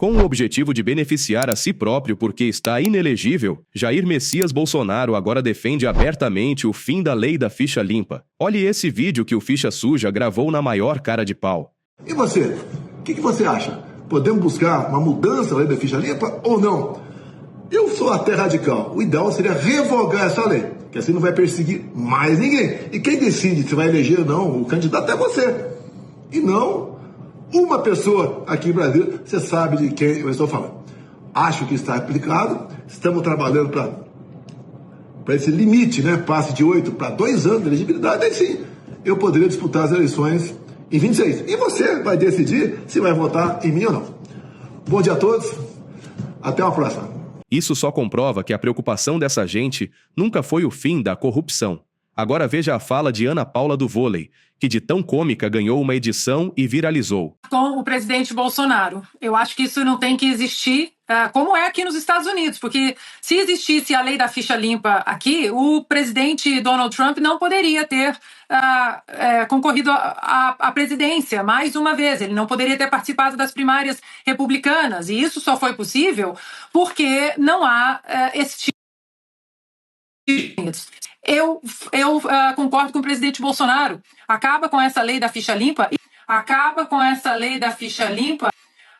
Com o objetivo de beneficiar a si próprio porque está inelegível, Jair Messias Bolsonaro agora defende abertamente o fim da lei da ficha limpa. Olhe esse vídeo que o Ficha Suja gravou na maior cara de pau. E você? O que você acha? Podemos buscar uma mudança da lei da ficha limpa ou não? Eu sou até radical. O ideal seria revogar essa lei, que assim não vai perseguir mais ninguém. E quem decide se vai eleger ou não o candidato é você. E não uma pessoa aqui em Brasília. Você sabe de quem eu estou falando. Acho que está aplicado. Estamos trabalhando para esse limite, né? Passe de 8 para 2 anos de elegibilidade. Aí sim, eu poderia disputar as eleições em 26. E você vai decidir se vai votar em mim ou não. Bom dia a todos. Até uma próxima. Isso só comprova que a preocupação dessa gente nunca foi o fim da corrupção. Agora veja a fala de Ana Paula do vôlei, que de tão cômica ganhou uma edição e viralizou. Com o presidente Bolsonaro. Eu acho que isso não tem que existir, como é aqui nos Estados Unidos, porque se existisse a lei da ficha limpa aqui, o presidente Donald Trump não poderia ter concorrido à presidência mais uma vez. Ele não poderia ter participado das primárias republicanas. E isso só foi possível porque não há esse tipo de... Eu concordo com o presidente Bolsonaro. Acaba com essa lei da ficha limpa. Acaba com essa lei da ficha limpa.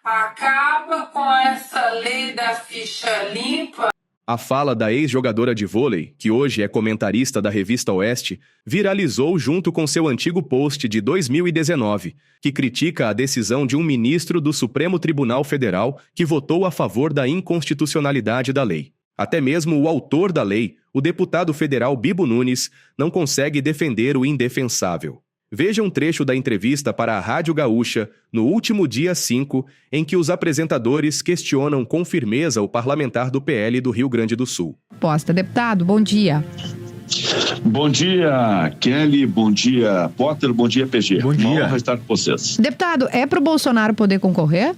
Acaba com essa lei da ficha limpa. A fala da ex-jogadora de vôlei, que hoje é comentarista da revista Oeste, viralizou junto com seu antigo post de 2019, que critica a decisão de um ministro do Supremo Tribunal Federal que votou a favor da inconstitucionalidade da lei. Até mesmo o autor da lei, o deputado federal Bibo Nunes, não consegue defender o indefensável. Veja um trecho da entrevista para a Rádio Gaúcha, no último dia 5, em que os apresentadores questionam com firmeza o parlamentar do PL do Rio Grande do Sul. Posta, deputado, bom dia. Bom dia, Kelly, bom dia, Potter, bom dia, PG. Bom dia. Uma honra estar com vocês. Deputado, é para o Bolsonaro poder concorrer?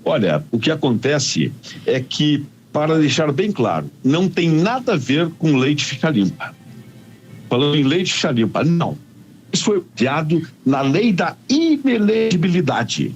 Olha, o que acontece é que, para deixar bem claro, não tem nada a ver com lei de ficha limpa. Falando em lei de ficha limpa, não. Isso foi criado na lei da inelegibilidade,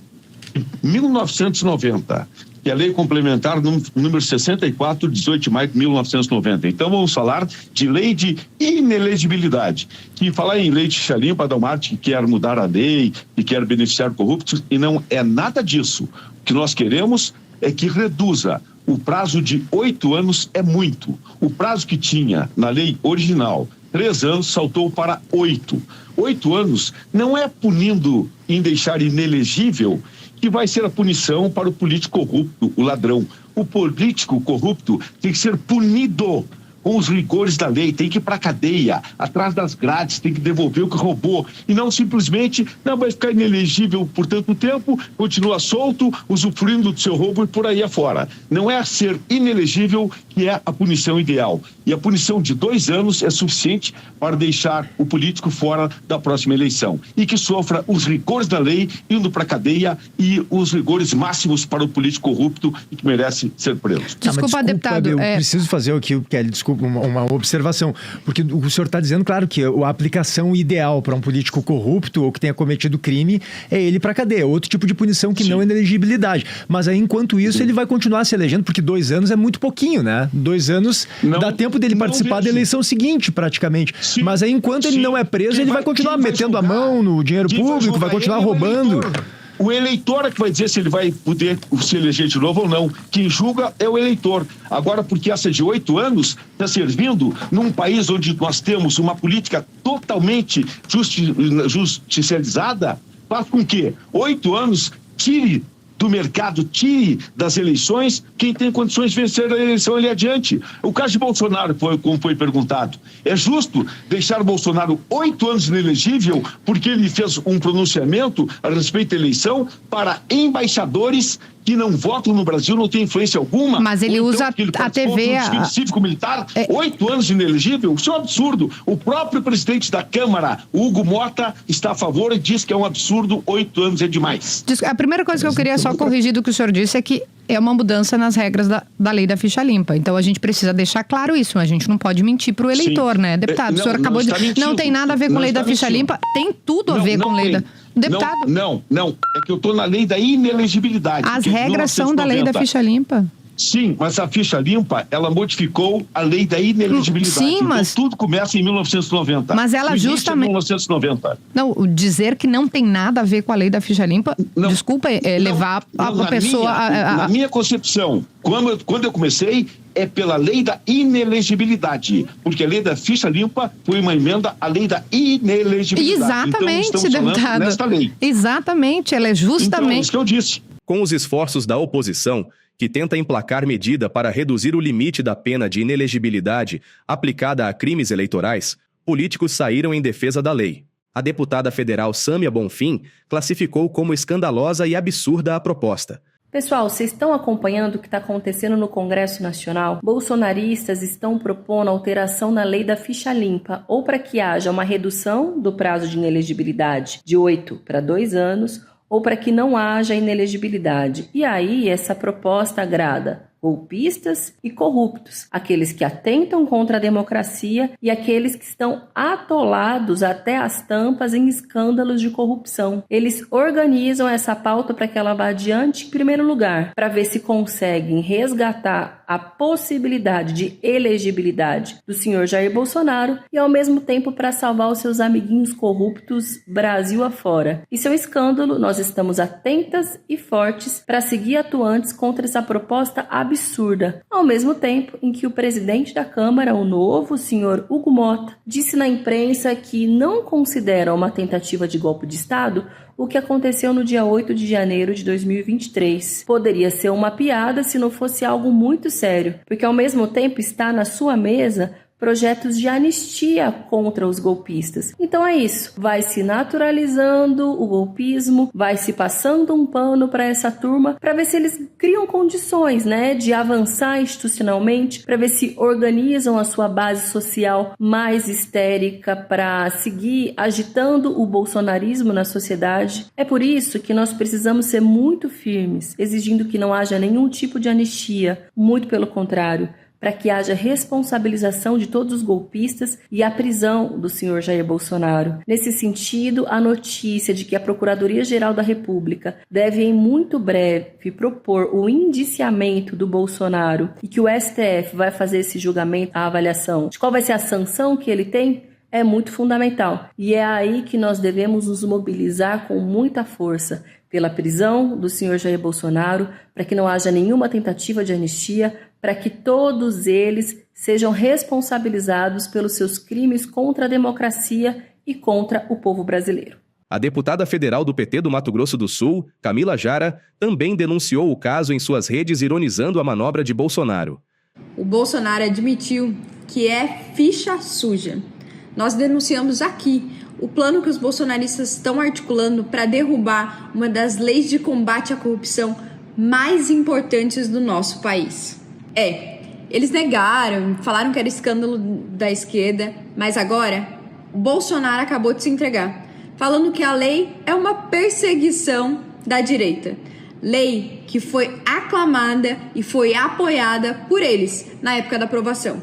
em 1990, que é a lei complementar número 64, 18 de maio de 1990. Então vamos falar de lei de inelegibilidade. Que falar em lei de ficha limpa, da Marte que quer mudar a lei, que quer beneficiar corruptos, e não é nada disso. O que nós queremos é que reduza. O prazo de 8 anos é muito. O prazo que tinha na lei original, 3 anos, saltou para 8. 8 anos não é punindo em deixar inelegível que vai ser a punição para o político corrupto, o ladrão. O político corrupto tem que ser punido com os rigores da lei, tem que ir para a cadeia, atrás das grades, tem que devolver o que roubou, e não simplesmente, não vai ficar inelegível por tanto tempo, continua solto, usufruindo do seu roubo e por aí afora. Não é ser inelegível que é a punição ideal. E a punição de 2 anos é suficiente para deixar o político fora da próxima eleição. E que sofra os rigores da lei, indo para a cadeia, e os rigores máximos para o político corrupto e que merece ser preso. Desculpa, deputado. Eu preciso fazer aqui, Kelly, desculpa, uma observação. Porque o senhor está dizendo, claro, que a aplicação ideal para um político corrupto ou que tenha cometido crime é ele para a cadeia. Outro tipo de punição que não é inelegibilidade. Mas aí, enquanto isso, ele vai continuar se elegendo, porque 2 anos é muito pouquinho, né? 2 anos dá tempo dele participar da eleição seguinte, praticamente. Sim, mas aí, enquanto ele não é preso, ele vai continuar metendo a mão no dinheiro público, vai continuar roubando. O eleitor é que vai dizer se ele vai poder se eleger de novo ou não. Quem julga é o eleitor. Agora, porque essa de 8 anos está servindo num país onde nós temos uma política totalmente justicializada, faz com que 8 anos tire do mercado, tire das eleições quem tem condições de vencer a eleição ali adiante. O caso de Bolsonaro, como foi perguntado, é justo deixar o Bolsonaro 8 anos inelegível porque ele fez um pronunciamento a respeito da eleição para embaixadores que não votam no Brasil, não tem influência alguma. Mas ele usa a TV... cívico-militar, 8 anos inelegível, isso é um absurdo. O próprio presidente da Câmara, Hugo Mota, está a favor e diz que é um absurdo, 8 anos é demais. A primeira coisa que eu queria só corrigir do que o senhor disse é que é uma mudança nas regras da lei da ficha limpa. Então a gente precisa deixar claro isso, a gente não pode mentir para o eleitor, né, deputado? O senhor acabou de... Não tem nada a ver com lei da ficha limpa, tem tudo a ver com lei da... Deputado. Não. É que eu estou na lei da inelegibilidade. As regras são da lei da ficha limpa. Sim, mas a ficha limpa, ela modificou a lei da inelegibilidade. Sim, mas... Então, tudo começa em 1990. Mas ela justamente... Em 1990. Não, dizer que não tem nada a ver com a lei da ficha limpa, não, desculpa, levar a pessoa... Na minha concepção, quando eu comecei, é pela lei da inelegibilidade, porque a lei da ficha limpa foi uma emenda à lei da inelegibilidade. Exatamente, então, estamos deputado. nesta lei. Exatamente, ela é justamente... Então, é isso que eu disse. Com os esforços da oposição, que tenta emplacar medida para reduzir o limite da pena de inelegibilidade aplicada a crimes eleitorais, políticos saíram em defesa da lei. A deputada federal Sâmia Bonfim classificou como escandalosa e absurda a proposta. Pessoal, vocês estão acompanhando o que está acontecendo no Congresso Nacional? Bolsonaristas estão propondo alteração na lei da ficha limpa, ou para que haja uma redução do prazo de inelegibilidade de 8 para 2 anos, ou para que não haja inelegibilidade. E aí essa proposta agrada golpistas e corruptos, aqueles que atentam contra a democracia e aqueles que estão atolados até as tampas em escândalos de corrupção. Eles organizam essa pauta para que ela vá adiante em primeiro lugar, para ver se conseguem resgatar a possibilidade de elegibilidade do senhor Jair Bolsonaro e ao mesmo tempo para salvar os seus amiguinhos corruptos Brasil afora. Isso é um escândalo, nós estamos atentas e fortes para seguir atuantes contra essa proposta absurda, ao mesmo tempo em que o presidente da Câmara, o novo senhor Hugo Mota, disse na imprensa que não considera uma tentativa de golpe de Estado o que aconteceu no dia 8 de janeiro de 2023. Poderia ser uma piada se não fosse algo muito sério, porque ao mesmo tempo está na sua mesa projetos de anistia contra os golpistas. Então é isso, vai se naturalizando o golpismo, vai se passando um pano para essa turma, para ver se eles criam condições, de avançar institucionalmente, para ver se organizam a sua base social mais histérica para seguir agitando o bolsonarismo na sociedade. É por isso que nós precisamos ser muito firmes, exigindo que não haja nenhum tipo de anistia, muito pelo contrário, para que haja responsabilização de todos os golpistas e a prisão do senhor Jair Bolsonaro. Nesse sentido, a notícia de que a Procuradoria-Geral da República deve em muito breve propor o indiciamento do Bolsonaro e que o STF vai fazer esse julgamento, a avaliação de qual vai ser a sanção que ele tem, é muito fundamental. E é aí que nós devemos nos mobilizar com muita força pela prisão do senhor Jair Bolsonaro, para que não haja nenhuma tentativa de anistia, para que todos eles sejam responsabilizados pelos seus crimes contra a democracia e contra o povo brasileiro. A deputada federal do PT do Mato Grosso do Sul, Camila Jara, também denunciou o caso em suas redes, ironizando a manobra de Bolsonaro. O Bolsonaro admitiu que é ficha suja. Nós denunciamos aqui o plano que os bolsonaristas estão articulando para derrubar uma das leis de combate à corrupção mais importantes do nosso país. Eles negaram, falaram que era escândalo da esquerda, mas agora o Bolsonaro acabou de se entregar, falando que a lei é uma perseguição da direita. Lei que foi aclamada e foi apoiada por eles na época da aprovação.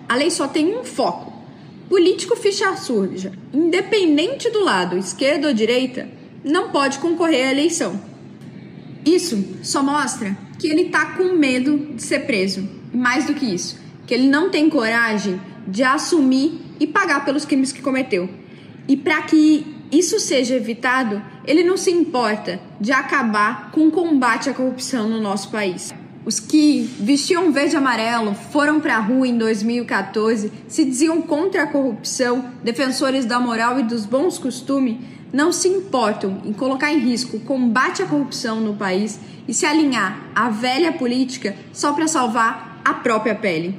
A lei só tem um foco: político ficha suja, independente do lado, esquerda ou direita, não pode concorrer à eleição. Isso só mostra que ele tá com medo de ser preso. Mais do que isso, que ele não tem coragem de assumir e pagar pelos crimes que cometeu. E para que isso seja evitado, ele não se importa de acabar com o combate à corrupção no nosso país. Os que vestiam verde e amarelo foram para a rua em 2014, se diziam contra a corrupção, defensores da moral e dos bons costumes, não se importam em colocar em risco o combate à corrupção no país e se alinhar à velha política só para salvar a própria pele.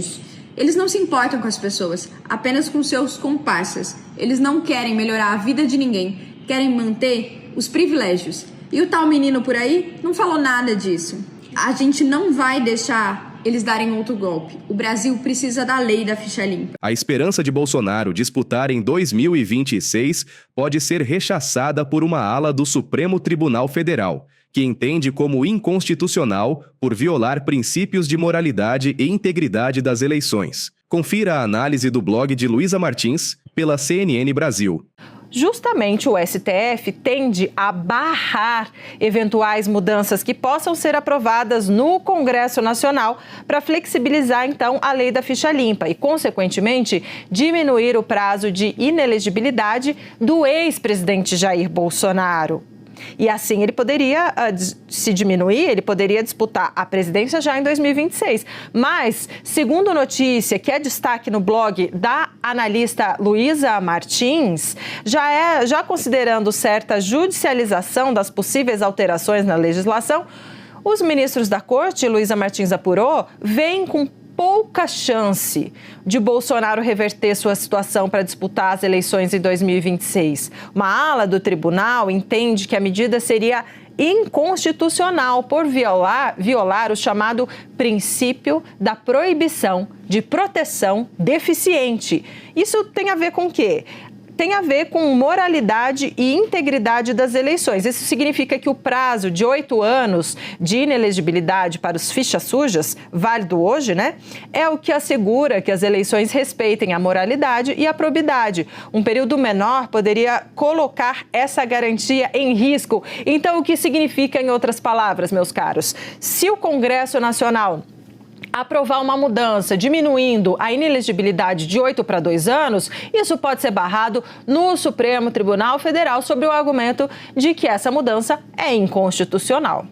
Eles não se importam com as pessoas, apenas com seus comparsas. Eles não querem melhorar a vida de ninguém, querem manter os privilégios. E o tal menino por aí não falou nada disso. A gente não vai deixar eles darem outro golpe. O Brasil precisa da lei da ficha limpa. A esperança de Bolsonaro disputar em 2026 pode ser rechaçada por uma ala do Supremo Tribunal Federal, que entende como inconstitucional por violar princípios de moralidade e integridade das eleições. Confira a análise do blog de Luísa Martins pela CNN Brasil. Justamente o STF tende a barrar eventuais mudanças que possam ser aprovadas no Congresso Nacional para flexibilizar, então, a lei da ficha limpa e, consequentemente, diminuir o prazo de inelegibilidade do ex-presidente Jair Bolsonaro. E assim ele poderia, se diminuir, ele poderia disputar a presidência já em 2026. Mas, segundo notícia, que é destaque no blog da analista Luísa Martins, já considerando certa judicialização das possíveis alterações na legislação, os ministros da Corte, Luísa Martins apurou, veem com pouca chance de Bolsonaro reverter sua situação para disputar as eleições em 2026. Uma ala do tribunal entende que a medida seria inconstitucional por violar o chamado princípio da proibição de proteção deficiente. Isso tem a ver com o quê? Tem a ver com moralidade e integridade das eleições. Isso significa que o prazo de 8 anos de inelegibilidade para os fichas sujas, válido hoje, né, é o que assegura que as eleições respeitem a moralidade e a probidade. Um período menor poderia colocar essa garantia em risco. Então, o que significa, em outras palavras, meus caros? Se o Congresso Nacional aprovar uma mudança diminuindo a inelegibilidade de 8 para 2 anos, isso pode ser barrado no Supremo Tribunal Federal sob o argumento de que essa mudança é inconstitucional.